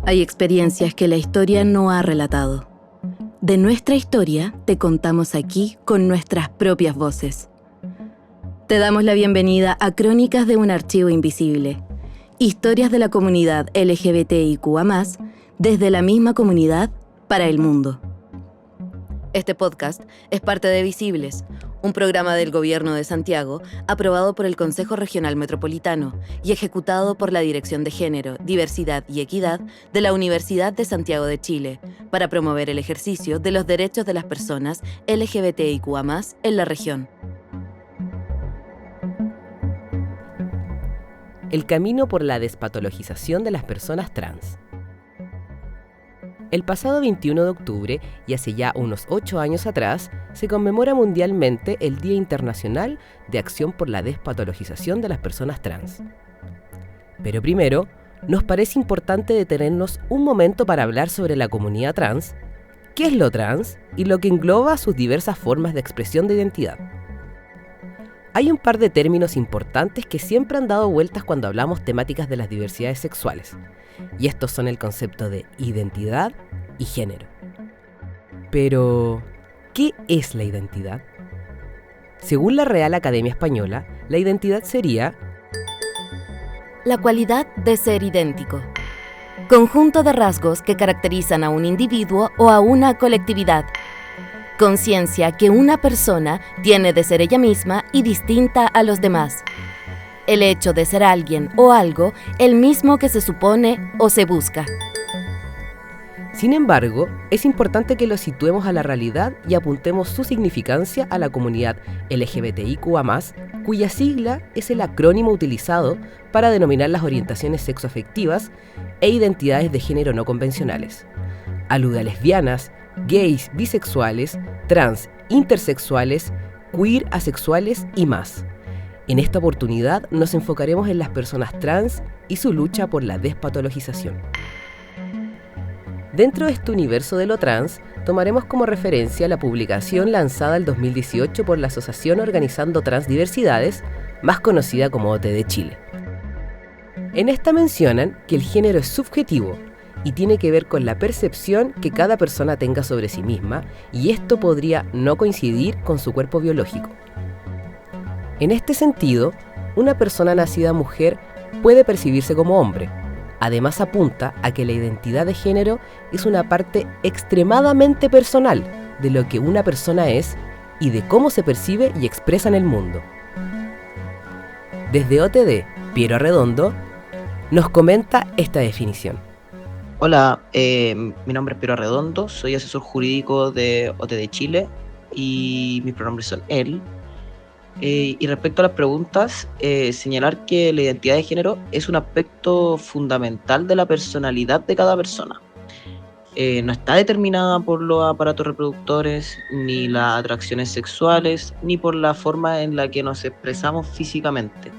Hay experiencias que la historia no ha relatado. De nuestra historia te contamos aquí con nuestras propias voces. Te damos la bienvenida a Crónicas de un Archivo Invisible. Historias de la comunidad LGBTIQA+, desde la misma comunidad para el mundo. Este podcast es parte de Visibles, un programa del Gobierno de Santiago aprobado por el Consejo Regional Metropolitano y ejecutado por la Dirección de Género, Diversidad y Equidad de la Universidad de Santiago de Chile para promover el ejercicio de los derechos de las personas LGBTIQA+ en la región. El camino por la despatologización de las personas trans. El pasado 21 de octubre, y hace ya unos 8 años atrás, se conmemora mundialmente el Día Internacional de Acción por la Despatologización de las Personas Trans. Pero primero, nos parece importante detenernos un momento para hablar sobre la comunidad trans, qué es lo trans y lo que engloba sus diversas formas de expresión de identidad. Hay un par de términos importantes que siempre han dado vueltas cuando hablamos temáticas de las diversidades sexuales, y estos son el concepto de identidad y género. Pero, ¿qué es la identidad? Según la Real Academia Española, la identidad sería la cualidad de ser idéntico. Conjunto de rasgos que caracterizan a un individuo o a una colectividad. Conciencia que una persona tiene de ser ella misma y distinta a los demás. El hecho de ser alguien o algo, el mismo que se supone o se busca. Sin embargo, es importante que lo situemos a la realidad y apuntemos su significancia a la comunidad LGBTIQA+, cuya sigla es el acrónimo utilizado para denominar las orientaciones sexoafectivas e identidades de género no convencionales. Alude a lesbianas, gays, bisexuales, trans, intersexuales, queer, asexuales y más. En esta oportunidad nos enfocaremos en las personas trans y su lucha por la despatologización. Dentro de este universo de lo trans, tomaremos como referencia la publicación lanzada el 2018 por la Asociación Organizando Transdiversidades, más conocida como OTD Chile. En esta mencionan que el género es subjetivo y tiene que ver con la percepción que cada persona tenga sobre sí misma, y esto podría no coincidir con su cuerpo biológico. En este sentido, una persona nacida mujer puede percibirse como hombre. Además, apunta a que la identidad de género es una parte extremadamente personal de lo que una persona es y de cómo se percibe y expresa en el mundo. Desde OTD, Piero Arredondo nos comenta esta definición. Hola, mi nombre es Piero Arredondo, soy asesor jurídico de OTD Chile y mis pronombres son él. Y respecto a las preguntas, señalar que la identidad de género es un aspecto fundamental de la personalidad de cada persona. No está determinada por los aparatos reproductores, ni las atracciones sexuales, ni por la forma en la que nos expresamos físicamente.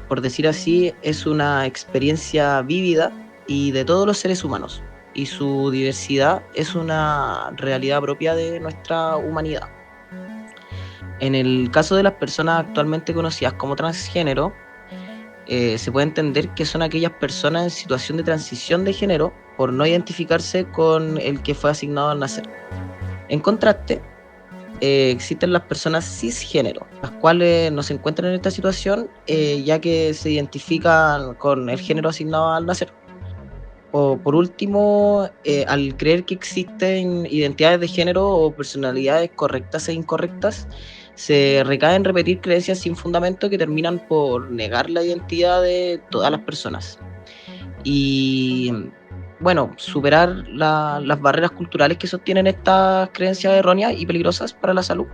Por decir así, es una experiencia vívida y de todos los seres humanos, y su diversidad es una realidad propia de nuestra humanidad. En el caso de las personas actualmente conocidas como transgénero, se puede entender que son aquellas personas en situación de transición de género por no identificarse con el que fue asignado al nacer. En contraste, existen las personas cisgénero, las cuales no se encuentran en esta situación ya que se identifican con el género asignado al nacer. O por último, al creer que existen identidades de género o personalidades correctas e incorrectas, se recae en repetir creencias sin fundamento que terminan por negar la identidad de todas las personas. Y bueno, superar las barreras culturales que sostienen estas creencias erróneas y peligrosas para la salud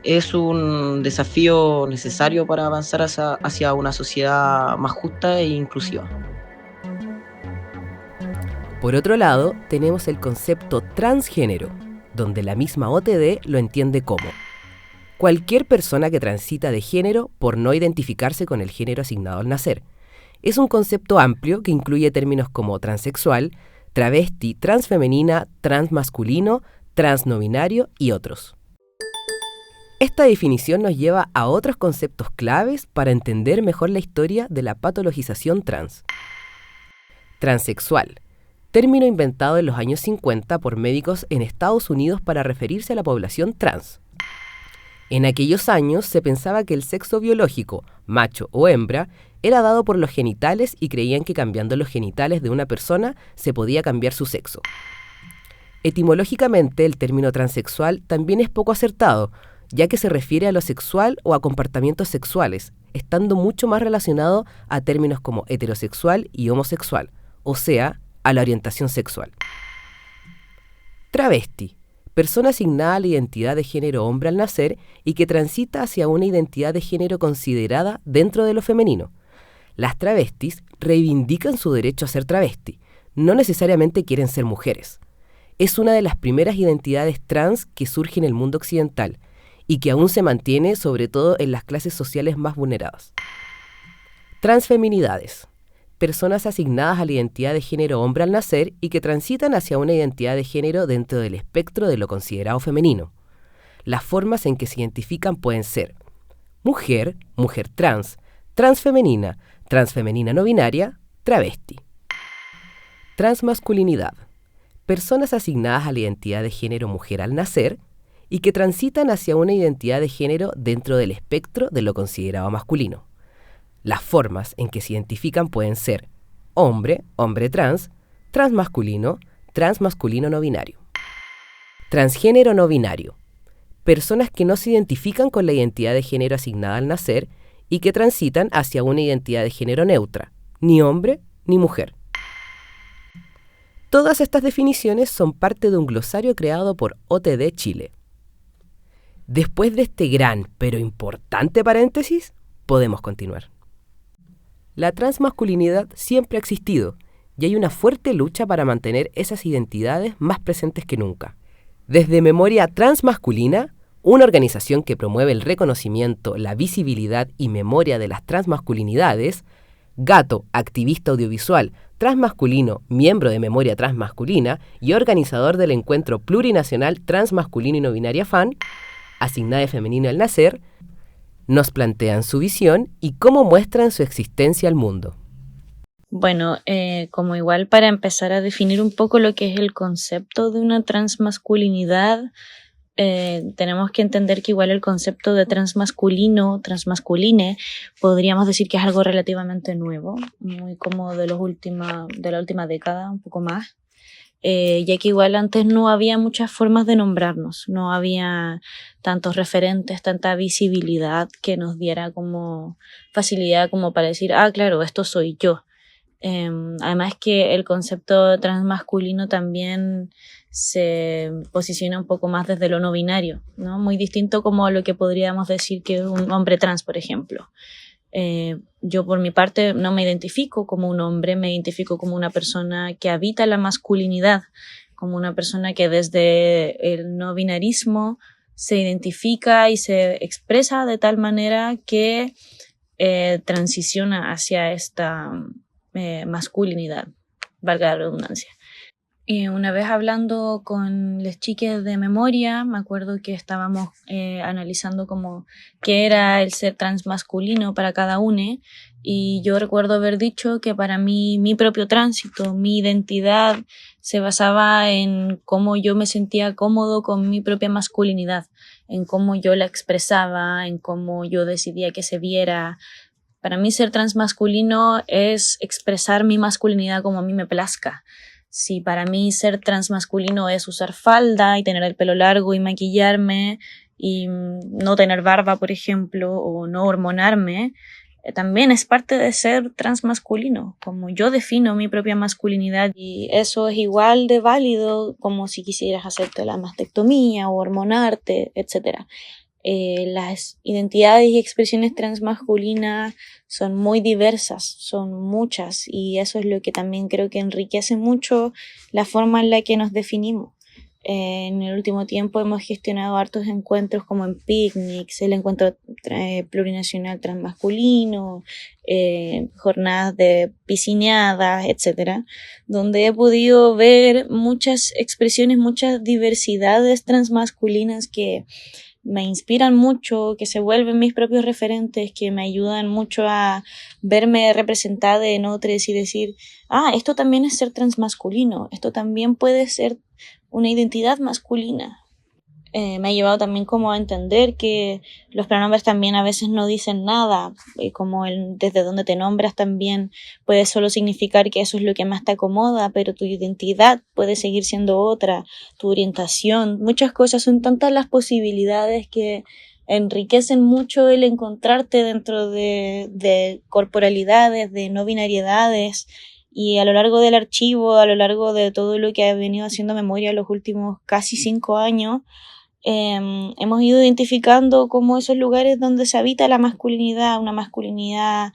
es un desafío necesario para avanzar hacia una sociedad más justa e inclusiva. Por otro lado, tenemos el concepto transgénero, donde la misma OTD lo entiende como cualquier persona que transita de género por no identificarse con el género asignado al nacer. Es un concepto amplio que incluye términos como transexual, travesti, transfemenina, transmasculino, transno binario y otros. Esta definición nos lleva a otros conceptos claves para entender mejor la historia de la patologización trans. Transexual, término inventado en los años 50 por médicos en Estados Unidos para referirse a la población trans. En aquellos años se pensaba que el sexo biológico, macho o hembra, era dado por los genitales y creían que cambiando los genitales de una persona se podía cambiar su sexo. Etimológicamente, el término transexual también es poco acertado, ya que se refiere a lo sexual o a comportamientos sexuales, estando mucho más relacionado a términos como heterosexual y homosexual, o sea, a la orientación sexual. Travesti, persona asignada a la identidad de género hombre al nacer y que transita hacia una identidad de género considerada dentro de lo femenino. Las travestis reivindican su derecho a ser travesti, no necesariamente quieren ser mujeres. Es una de las primeras identidades trans que surge en el mundo occidental y que aún se mantiene sobre todo en las clases sociales más vulneradas. Transfeminidades, personas asignadas a la identidad de género hombre al nacer y que transitan hacia una identidad de género dentro del espectro de lo considerado femenino. Las formas en que se identifican pueden ser mujer, mujer trans, transfemenina, transfemenina no binaria, travesti. Transmasculinidad, personas asignadas a la identidad de género mujer al nacer y que transitan hacia una identidad de género dentro del espectro de lo considerado masculino. Las formas en que se identifican pueden ser hombre, hombre trans, transmasculino, transmasculino no binario. Transgénero no binario, personas que no se identifican con la identidad de género asignada al nacer y que transitan hacia una identidad de género neutra, ni hombre ni mujer. Todas estas definiciones son parte de un glosario creado por OTD Chile. Después de este gran pero importante paréntesis, podemos continuar. La transmasculinidad siempre ha existido y hay una fuerte lucha para mantener esas identidades más presentes que nunca. Desde Memoria Transmasculina, una organización que promueve el reconocimiento, la visibilidad y memoria de las transmasculinidades, Gato, activista audiovisual transmasculino, miembro de Memoria Transmasculina y organizador del encuentro plurinacional transmasculino y no binaria FAN, asignada de femenino al nacer, nos plantean su visión y cómo muestran su existencia al mundo. Bueno, como igual para empezar a definir un poco lo que es el concepto de una transmasculinidad, tenemos que entender que igual el concepto de transmasculino, transmasculine, podríamos decir que es algo relativamente nuevo, muy como de la última década, un poco más. Ya que igual antes no había muchas formas de nombrarnos, no había tantos referentes, tanta visibilidad que nos diera como facilidad como para decir, claro, esto soy yo. Además que el concepto transmasculino también se posiciona un poco más desde lo no binario, ¿no? Muy distinto como a lo que podríamos decir que es un hombre trans, por ejemplo. Yo por mi parte no me identifico como un hombre, me identifico como una persona que habita la masculinidad, como una persona que desde el no binarismo se identifica y se expresa de tal manera que transiciona hacia esta masculinidad, valga la redundancia. Y una vez hablando con las chicas de Memoria, me acuerdo que estábamos analizando como qué era el ser transmasculino para cada uno, y yo recuerdo haber dicho que para mí mi propio tránsito, mi identidad se basaba en cómo yo me sentía cómodo con mi propia masculinidad, en cómo yo la expresaba, en cómo yo decidía que se viera. Para mí ser transmasculino es expresar mi masculinidad como a mí me plazca. Si para mí ser transmasculino es usar falda y tener el pelo largo y maquillarme y no tener barba, por ejemplo, o no hormonarme, también es parte de ser transmasculino, como yo defino mi propia masculinidad, y eso es igual de válido como si quisieras hacerte la mastectomía o hormonarte, etc. Las identidades y expresiones transmasculinas son muy diversas, son muchas, y eso es lo que también creo que enriquece mucho la forma en la que nos definimos. En el último tiempo hemos gestionado hartos encuentros como en picnics, el encuentro plurinacional transmasculino, jornadas de piscineadas, etc., donde he podido ver muchas expresiones, muchas diversidades transmasculinas que me inspiran mucho, que se vuelven mis propios referentes, que me ayudan mucho a verme representada en otros y decir, esto también es ser transmasculino, esto también puede ser una identidad masculina. Me ha llevado también como a entender que los pronombres también a veces no dicen nada, como desde donde te nombras también puede solo significar que eso es lo que más te acomoda, pero tu identidad puede seguir siendo otra, tu orientación, muchas cosas, son tantas las posibilidades que enriquecen mucho el encontrarte dentro de corporalidades, de no binariedades. Y a lo largo del archivo, a lo largo de todo lo que ha venido haciendo memoria los últimos casi 5 años, hemos ido identificando como esos lugares donde se habita la masculinidad, una masculinidad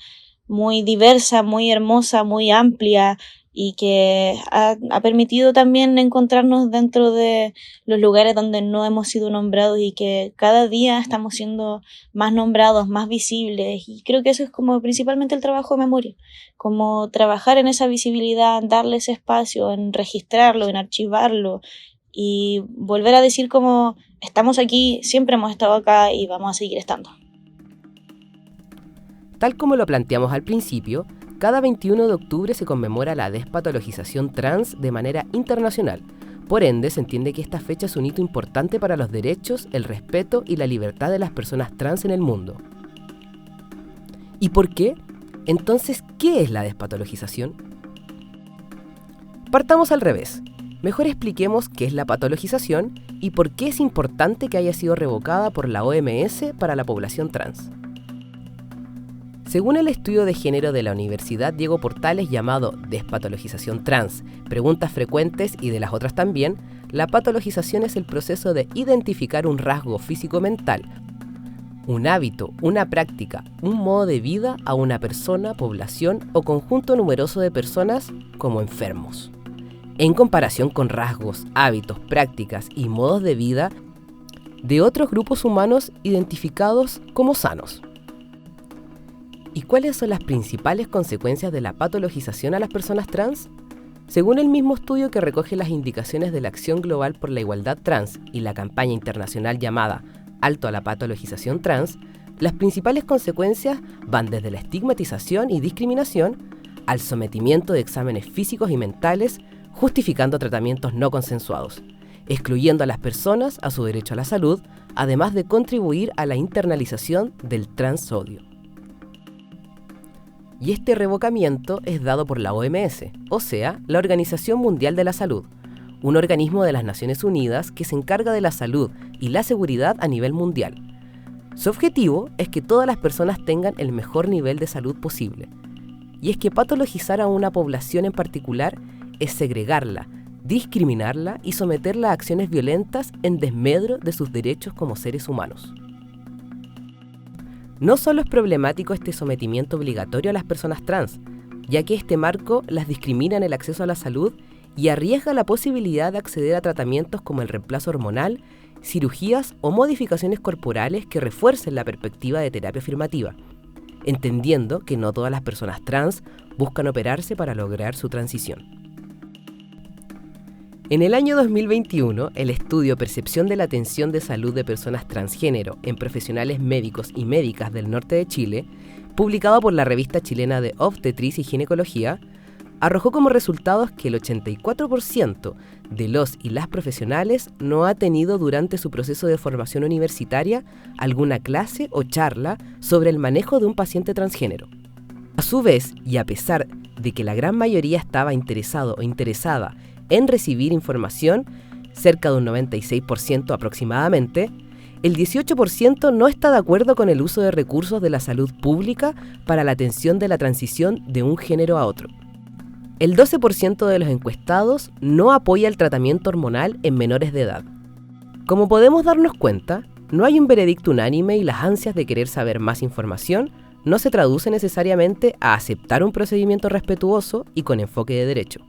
muy diversa, muy hermosa, muy amplia, y que ha permitido también encontrarnos dentro de los lugares donde no hemos sido nombrados y que cada día estamos siendo más nombrados, más visibles, y creo que eso es como principalmente el trabajo de memoria, como trabajar en esa visibilidad, darle ese espacio, en registrarlo, en archivarlo y volver a decir como estamos aquí, siempre hemos estado acá y vamos a seguir estando. Tal como lo planteamos al principio, cada 21 de octubre se conmemora la despatologización trans de manera internacional. Por ende, se entiende que esta fecha es un hito importante para los derechos, el respeto y la libertad de las personas trans en el mundo. ¿Y por qué? Entonces, ¿qué es la despatologización? Partamos al revés. Mejor expliquemos qué es la patologización y por qué es importante que haya sido revocada por la OMS para la población trans. Según el estudio de género de la Universidad Diego Portales llamado Despatologización Trans, preguntas frecuentes y de las otras también, la patologización es el proceso de identificar un rasgo físico-mental, un hábito, una práctica, un modo de vida a una persona, población o conjunto numeroso de personas como enfermos, en comparación con rasgos, hábitos, prácticas y modos de vida de otros grupos humanos identificados como sanos. ¿Y cuáles son las principales consecuencias de la patologización a las personas trans? Según el mismo estudio que recoge las indicaciones de la Acción Global por la Igualdad Trans y la campaña internacional llamada Alto a la patologización trans, las principales consecuencias van desde la estigmatización y discriminación al sometimiento de exámenes físicos y mentales, justificando tratamientos no consensuados, excluyendo a las personas a su derecho a la salud, además de contribuir a la internalización del transodio. Y este revocamiento es dado por la OMS, o sea, la Organización Mundial de la Salud, un organismo de las Naciones Unidas que se encarga de la salud y la seguridad a nivel mundial. Su objetivo es que todas las personas tengan el mejor nivel de salud posible. Y es que patologizar a una población en particular es segregarla, discriminarla y someterla a acciones violentas en desmedro de sus derechos como seres humanos. No solo es problemático este sometimiento obligatorio a las personas trans, ya que este marco las discrimina en el acceso a la salud y arriesga la posibilidad de acceder a tratamientos como el reemplazo hormonal, cirugías o modificaciones corporales que refuercen la perspectiva de terapia afirmativa, entendiendo que no todas las personas trans buscan operarse para lograr su transición. En el año 2021, el estudio Percepción de la atención de salud de personas transgénero en profesionales médicos y médicas del norte de Chile, publicado por la revista chilena de Obstetricia y Ginecología, arrojó como resultados que el 84% de los y las profesionales no ha tenido durante su proceso de formación universitaria alguna clase o charla sobre el manejo de un paciente transgénero. A su vez, y a pesar de que la gran mayoría estaba interesado o interesada en recibir información, cerca de un 96% aproximadamente, el 18% no está de acuerdo con el uso de recursos de la salud pública para la atención de la transición de un género a otro. El 12% de los encuestados no apoya el tratamiento hormonal en menores de edad. Como podemos darnos cuenta, no hay un veredicto unánime y las ansias de querer saber más información no se traduce necesariamente a aceptar un procedimiento respetuoso y con enfoque de derecho.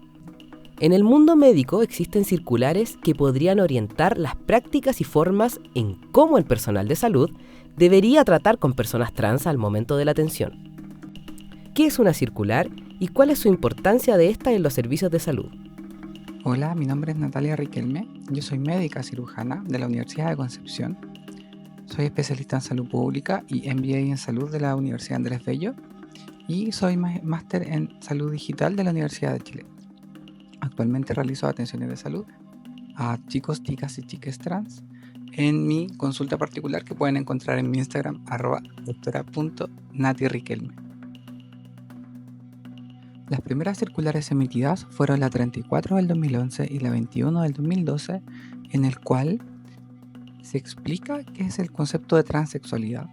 En el mundo médico existen circulares que podrían orientar las prácticas y formas en cómo el personal de salud debería tratar con personas trans al momento de la atención. ¿Qué es una circular y cuál es su importancia de esta en los servicios de salud? Hola, mi nombre es Natalia Riquelme, yo soy médica cirujana de la Universidad de Concepción. Soy especialista en salud pública y MBA en salud de la Universidad Andrés Bello y soy máster en salud digital de la Universidad de Chile. Actualmente realizo atenciones de salud a chicos, chicas y chiques trans en mi consulta particular que pueden encontrar en mi Instagram @doctora.natiriquelme. Las primeras circulares emitidas fueron la 34 del 2011 y la 21 del 2012, en el cual se explica qué es el concepto de transexualidad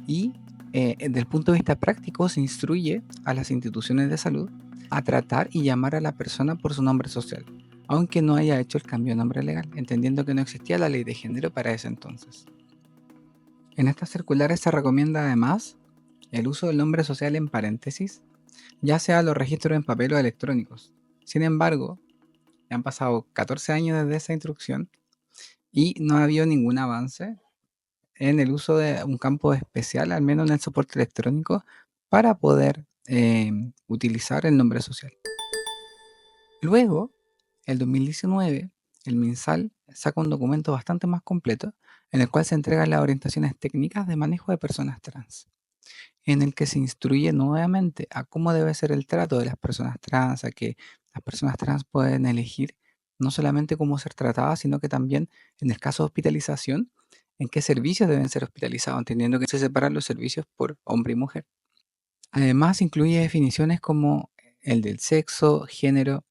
y desde el punto de vista práctico se instruye a las instituciones de salud a tratar y llamar a la persona por su nombre social, aunque no haya hecho el cambio de nombre legal, entendiendo que no existía la ley de género para ese entonces. En estas circulares se recomienda además el uso del nombre social en paréntesis, ya sea los registros en papel o electrónicos. Sin embargo, ya han pasado 14 años desde esa instrucción y no ha habido ningún avance en el uso de un campo especial, al menos en el soporte electrónico, para poder utilizar el nombre social. Luego, el 2019, el MinSal saca un documento bastante más completo en el cual se entregan las orientaciones técnicas de manejo de personas trans, en el que se instruye nuevamente a cómo debe ser el trato de las personas trans, a que las personas trans pueden elegir no solamente cómo ser tratadas, sino que también, en el caso de hospitalización, en qué servicios deben ser hospitalizados, entendiendo que se separan los servicios por hombre y mujer. Además, incluye definiciones como el del sexo, género,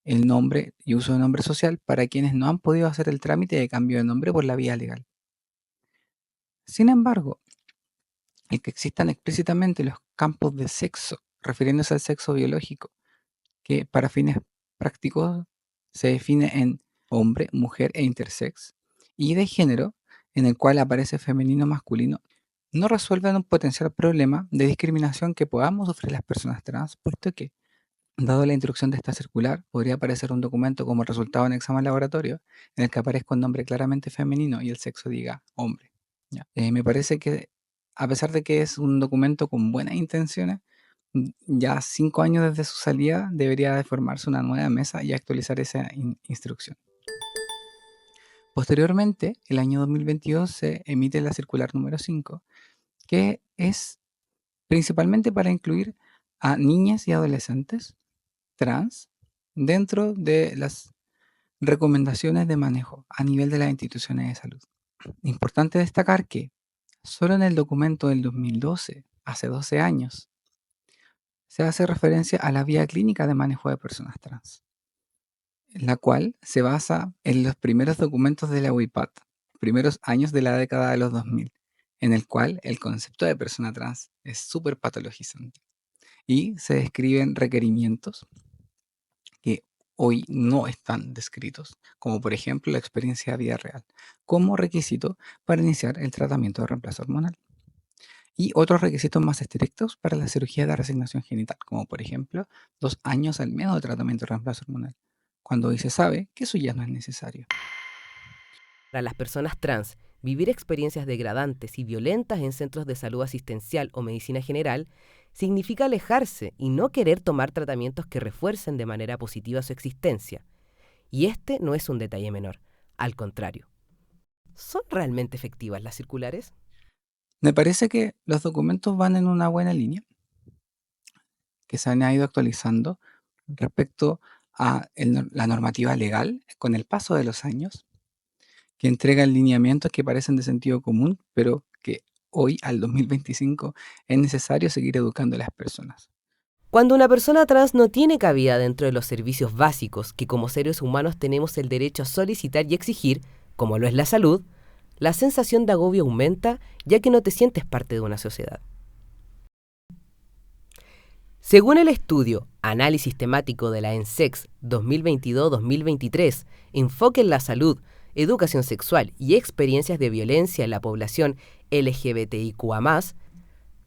el nombre y uso de nombre social para quienes no han podido hacer el trámite de cambio de nombre por la vía legal. Sin embargo, el que existan explícitamente los campos de sexo, refiriéndose al sexo biológico, que para fines prácticos se define en hombre, mujer e intersex, y de género, en el cual aparece femenino masculino, no resuelven un potencial problema de discriminación que podamos sufrir las personas trans, puesto que, dado la instrucción de esta circular, podría aparecer un documento como resultado de un examen laboratorio en el que aparezca un nombre claramente femenino y el sexo diga hombre. ¿Ya? Me parece que, a pesar de que es un documento con buenas intenciones, ya 5 años desde su salida debería de formarse una nueva mesa y actualizar esa instrucción. Posteriormente, el año 2022 se emite la circular número 5, que es principalmente para incluir a niñas y adolescentes trans dentro de las recomendaciones de manejo a nivel de las instituciones de salud. Importante destacar que solo en el documento del 2012, hace 12 años, se hace referencia a la Guía Clínica de Manejo de Personas Trans, la cual se basa en los primeros documentos de la UIPAT, primeros años de la década de los 2000, en el cual el concepto de persona trans es súper patologizante y se describen requerimientos que hoy no están descritos, como por ejemplo la experiencia de vida real, como requisito para iniciar el tratamiento de reemplazo hormonal. Y otros requisitos más estrictos para la cirugía de reasignación genital, como por ejemplo 2 años al menos de tratamiento de reemplazo hormonal, cuando hoy se sabe que eso ya no es necesario. Para las personas trans, vivir experiencias degradantes y violentas en centros de salud asistencial o medicina general significa alejarse y no querer tomar tratamientos que refuercen de manera positiva su existencia. Y este no es un detalle menor, al contrario. ¿Son realmente efectivas las circulares? Me parece que los documentos van en una buena línea, que se han ido actualizando respecto a la normativa legal con el paso de los años, que entregan lineamientos que parecen de sentido común, pero que hoy, al 2025, es necesario seguir educando a las personas. Cuando una persona trans no tiene cabida dentro de los servicios básicos que como seres humanos tenemos el derecho a solicitar y exigir, como lo es la salud, la sensación de agobio aumenta ya que no te sientes parte de una sociedad. Según el estudio Análisis temático de la ENSEX 2022-2023, Enfoque en la salud, educación sexual y experiencias de violencia en la población LGBTIQA+,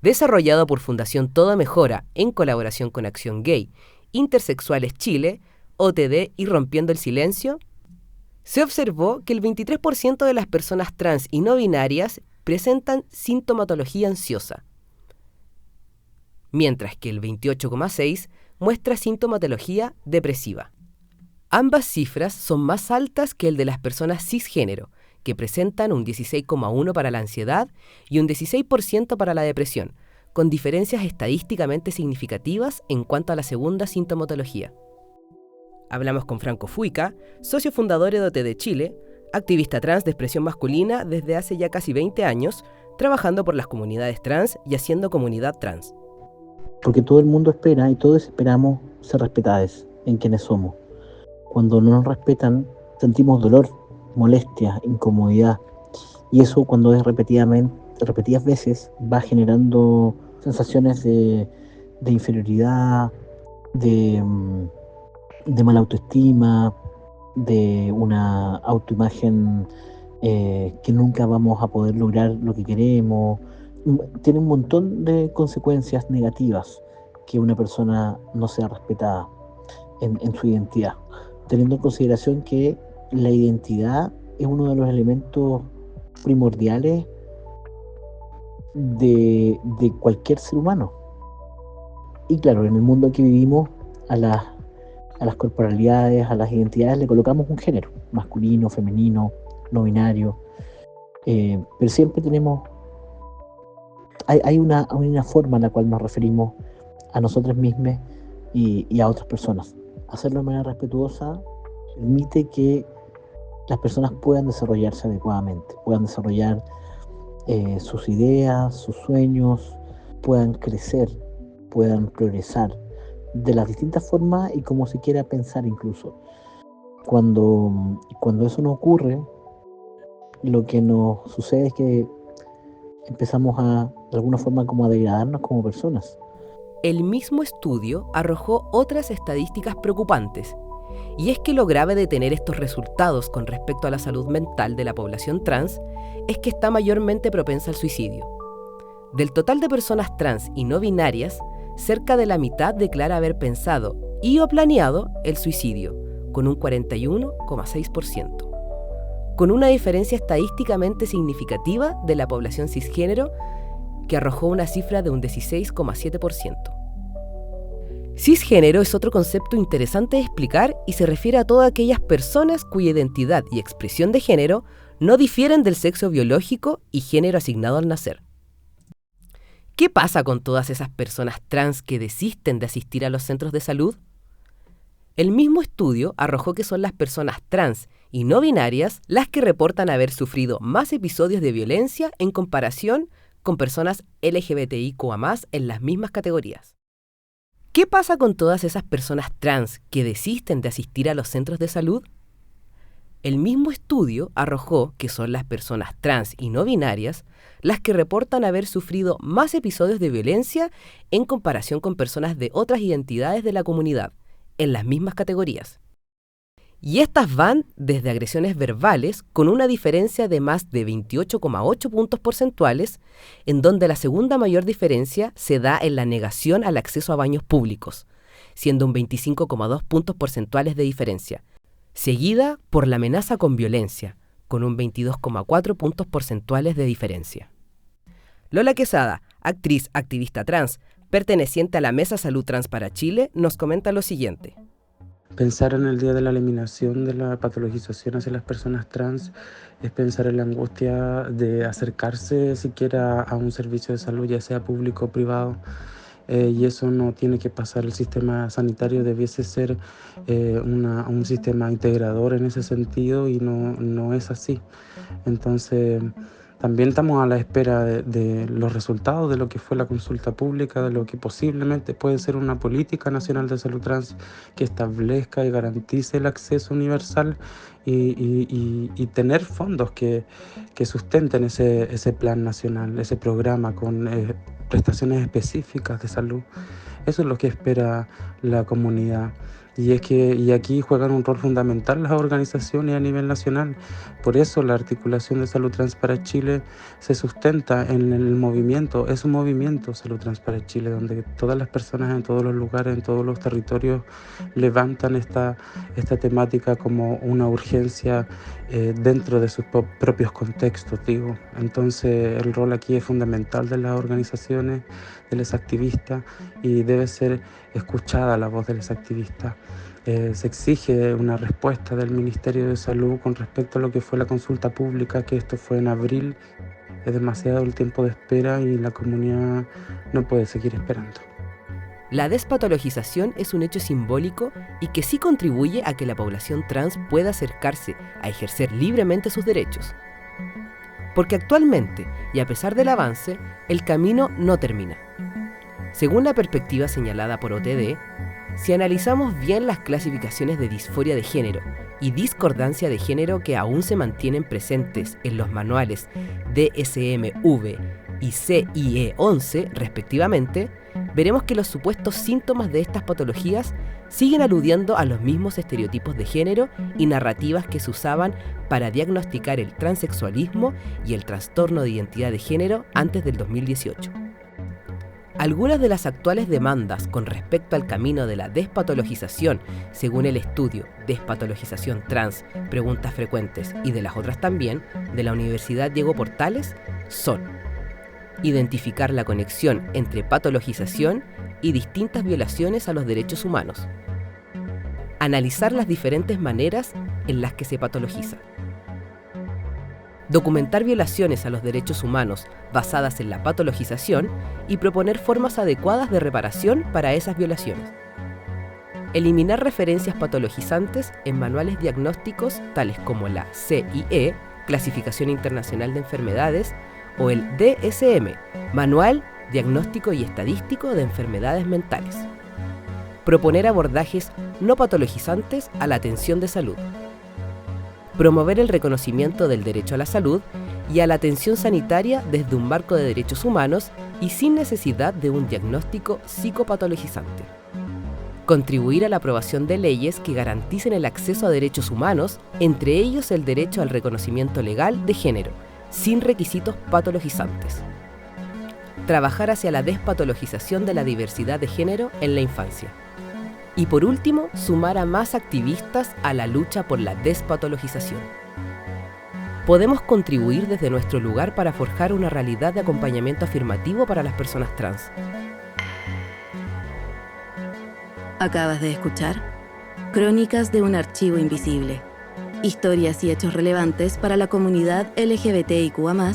desarrollado por Fundación Todo Mejora en colaboración con Acción Gay, Intersexuales Chile, OTD y Rompiendo el Silencio, se observó que el 23% de las personas trans y no binarias presentan sintomatología ansiosa, mientras que el 28,6% muestra sintomatología depresiva. Ambas cifras son más altas que el de las personas cisgénero, que presentan un 16,1% para la ansiedad y un 16% para la depresión, con diferencias estadísticamente significativas en cuanto a la segunda sintomatología. Hablamos con Franco Fuica, socio fundador de OT de Chile, activista trans de expresión masculina desde hace ya casi 20 años, trabajando por las comunidades trans y haciendo comunidad trans. Porque todo el mundo espera y todos esperamos ser respetados en quienes somos. Cuando no nos respetan, sentimos dolor, molestia, incomodidad. Y eso, cuando es repetidas veces, va generando sensaciones de inferioridad, de mala autoestima, de una autoimagen que nunca vamos a poder lograr lo que queremos. Tiene un montón de consecuencias negativas que una persona no sea respetada en su identidad, teniendo en consideración que la identidad es uno de los elementos primordiales de cualquier ser humano. Y claro, en el mundo que vivimos, a las corporalidades, a las identidades le colocamos un género, masculino, femenino, no binario, pero siempre hay una forma en la cual nos referimos a nosotros mismos y a otras personas. Hacerlo de manera respetuosa permite que las personas puedan desarrollarse adecuadamente, puedan desarrollar sus ideas, sus sueños, puedan crecer, puedan progresar de las distintas formas y como se quiera pensar incluso. Cuando eso no ocurre, lo que nos sucede es que empezamos de alguna forma como a degradarnos como personas. El mismo estudio arrojó otras estadísticas preocupantes, y es que lo grave de tener estos resultados con respecto a la salud mental de la población trans es que está mayormente propensa al suicidio. Del total de personas trans y no binarias, cerca de la mitad declara haber pensado y o planeado el suicidio, con un 41,6%, con una diferencia estadísticamente significativa de la población cisgénero, que arrojó una cifra de un 16,7%. Cisgénero es otro concepto interesante de explicar y se refiere a todas aquellas personas cuya identidad y expresión de género no difieren del sexo biológico y género asignado al nacer. ¿Qué pasa con todas esas personas trans que desisten de asistir a los centros de salud? El mismo estudio arrojó que son las personas trans y no binarias las que reportan haber sufrido más episodios de violencia en comparación con personas LGBTIQA+ en las mismas categorías. ¿Qué pasa con todas esas personas trans que desisten de asistir a los centros de salud? El mismo estudio arrojó que son las personas trans y no binarias las que reportan haber sufrido más episodios de violencia en comparación con personas de otras identidades de la comunidad, en las mismas categorías. Y estas van desde agresiones verbales con una diferencia de más de 28,8 puntos porcentuales, en donde la segunda mayor diferencia se da en la negación al acceso a baños públicos, siendo un 25,2 puntos porcentuales de diferencia, seguida por la amenaza con violencia, con un 22,4 puntos porcentuales de diferencia. Lola Quesada, actriz, activista trans, perteneciente a la Mesa Salud Trans para Chile, nos comenta lo siguiente. Pensar en el día de la eliminación de la patologización hacia las personas trans es pensar en la angustia de acercarse siquiera a un servicio de salud, ya sea público o privado, y eso no tiene que pasar. El sistema sanitario debiese ser un sistema integrador en ese sentido y no es así. Entonces, también estamos a la espera de los resultados de lo que fue la consulta pública, de lo que posiblemente puede ser una política nacional de salud trans que establezca y garantice el acceso universal y tener fondos que sustenten ese plan nacional, ese programa con prestaciones específicas de salud. Eso es lo que espera la comunidad. Y aquí juegan un rol fundamental las organizaciones a nivel nacional. Por eso la articulación de Salud Trans para Chile se sustenta en el movimiento. Es un movimiento Salud Trans para Chile, donde todas las personas en todos los lugares, en todos los territorios, levantan esta temática como una urgencia dentro de sus propios contextos, digo. Entonces el rol aquí es fundamental de las organizaciones, de los activistas, y debe ser escuchada la voz de los activistas. Se exige una respuesta del Ministerio de Salud con respecto a lo que fue la consulta pública, que esto fue en abril. Es demasiado el tiempo de espera y la comunidad no puede seguir esperando. La despatologización es un hecho simbólico y que sí contribuye a que la población trans pueda acercarse a ejercer libremente sus derechos. Porque actualmente, y a pesar del avance, el camino no termina. Según la perspectiva señalada por OTD, si analizamos bien las clasificaciones de disforia de género y discordancia de género que aún se mantienen presentes en los manuales DSM-V y CIE-11 respectivamente, veremos que los supuestos síntomas de estas patologías siguen aludiendo a los mismos estereotipos de género y narrativas que se usaban para diagnosticar el transexualismo y el trastorno de identidad de género antes del 2018. Algunas de las actuales demandas con respecto al camino de la despatologización, según el estudio Despatologización Trans, Preguntas Frecuentes y de las otras también, de la Universidad Diego Portales, son: identificar la conexión entre patologización y distintas violaciones a los derechos humanos, analizar las diferentes maneras en las que se patologiza, documentar violaciones a los derechos humanos basadas en la patologización y proponer formas adecuadas de reparación para esas violaciones. Eliminar referencias patologizantes en manuales diagnósticos tales como la CIE, Clasificación Internacional de Enfermedades, o el DSM, Manual Diagnóstico y Estadístico de Enfermedades Mentales. Proponer abordajes no patologizantes a la atención de salud. Promover el reconocimiento del derecho a la salud y a la atención sanitaria desde un marco de derechos humanos y sin necesidad de un diagnóstico psicopatologizante. Contribuir a la aprobación de leyes que garanticen el acceso a derechos humanos, entre ellos el derecho al reconocimiento legal de género, sin requisitos patologizantes. Trabajar hacia la despatologización de la diversidad de género en la infancia. Y por último, sumar a más activistas a la lucha por la despatologización. Podemos contribuir desde nuestro lugar para forjar una realidad de acompañamiento afirmativo para las personas trans. Acabas de escuchar Crónicas de un archivo invisible. Historias y hechos relevantes para la comunidad LGBTIQA+,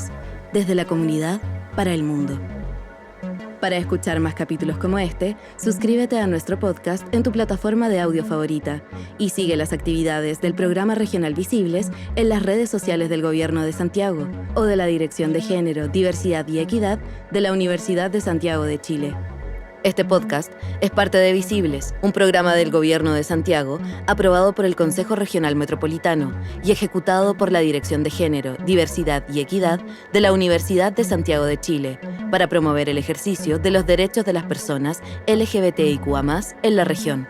desde la comunidad para el mundo. Para escuchar más capítulos como este, suscríbete a nuestro podcast en tu plataforma de audio favorita y sigue las actividades del Programa Regional Visibles en las redes sociales del Gobierno de Santiago o de la Dirección de Género, Diversidad y Equidad de la Universidad de Santiago de Chile. Este podcast es parte de Visibles, un programa del Gobierno de Santiago aprobado por el Consejo Regional Metropolitano y ejecutado por la Dirección de Género, Diversidad y Equidad de la Universidad de Santiago de Chile para promover el ejercicio de los derechos de las personas LGBTIQA+ en la región.